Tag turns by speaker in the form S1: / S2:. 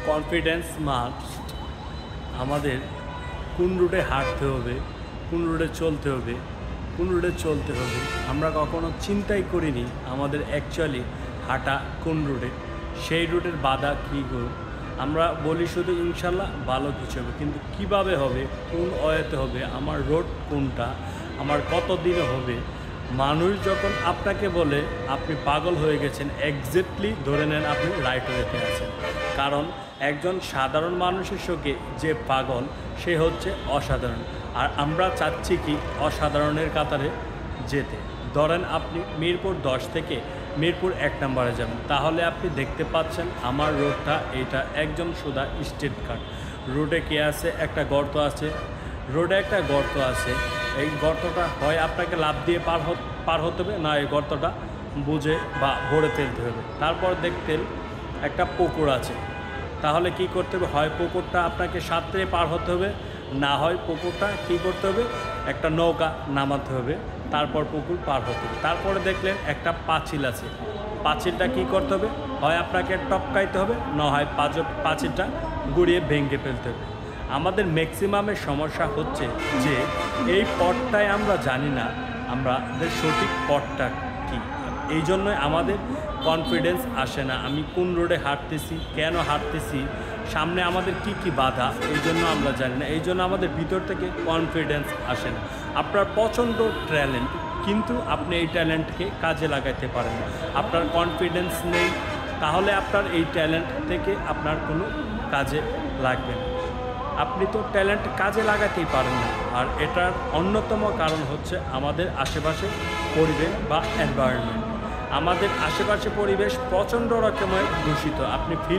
S1: Confidence must. আমাদের কোন রুটে হাঁটতে হবে, কোন রুটে চলতে হবে, কোন রুটে চলতে হবে আমরা কখনো চিন্তাই করিনি। আমাদের অ্যাকচুয়ালি হাঁটা কোন রুটে, সেই রুটের বাধা কী করব। আমরা বলি শুধু ইনশাল্লাহ ভালো কিছু হবে, কিন্তু কিভাবে হবে, কোন ওয়েতে হবে, আমার রোড কোনটা, আমার কত দিনে হবে। মানুষ যখন আপনাকে বলে আপনি পাগল হয়ে গেছেন, এক্স্যাক্টলি ধরে নেন আপনি রাইট ওয়েতে আছেন। কারণ একজন সাধারণ মানুষের চোখে যে পাগল সে হচ্ছে অসাধারণ, আর আমরা চাচ্ছি কি অসাধারণের কাতারে যেতে। ধরেন আপনি মিরপুর 10 থেকে মিরপুর 1 নম্বরে যাবেন, তাহলে আপনি দেখতে পাচ্ছেন আমার রোডটা এইটা একদম সোজা স্ট্রেট কাট। রোডে কে আছে, একটা গর্ত আছে, রোডে একটা গর্ত আছে। এই গর্তটা হয় আপনাকে লাফ দিয়ে পার হতে হবে, না এই গর্তটা বুঝে বা ভরে ফেলতে হবে। তারপর দেখতেন একটা পুকুর আছে, তাহলে কি করতে হবে, হয় পুকুরটা আপনাকে সাঁতরে পার হতে হবে, না হয় পুকুরটা কী করতে হবে, একটা নৌকা নামাতে হবে, তারপর পুকুর পার হতে হবে। তারপরে দেখলেন একটা পাঁচিল আছে, পাঁচিলটা কী করতে হবে, হয় আপনাকে টপকাইতে হবে, না হয় পাঁচিলটা গুড়িয়ে ভেঙে ফেলতে হবে। আমাদের ম্যাক্সিমামের সমস্যা হচ্ছে যে এই পথটাই আমরা জানি না, আমাদের সঠিক পথটা কী। এই জন্যই আমাদের কনফিডেন্স আসে না। আমি কোন রোডে হাঁটতেছি, কেন হাঁটতেছি, সামনে আমাদের কি কি বাধা, এই জন্য আমরা জানি না। এই জন্য আমাদের ভিতর থেকে কনফিডেন্স আসে না। আপনার পছন্দ ট্যালেন্ট, কিন্তু আপনি এই ট্যালেন্টকে কাজে লাগাইতে পারেন না। আপনার কনফিডেন্স নেই, তাহলে আপনার এই ট্যালেন্ট থেকে আপনার কোনো কাজে লাগবে না। আপনি তো ট্যালেন্ট কাজে লাগাতেই পারেন না। আর এটার অন্যতম কারণ হচ্ছে আমাদের আশেপাশে পরিবেশ বা এনভায়রনমেন্ট। আমাদের আশেপাশে পরিবেশ প্রচণ্ড রকমের দূষিত। আপনি ফিল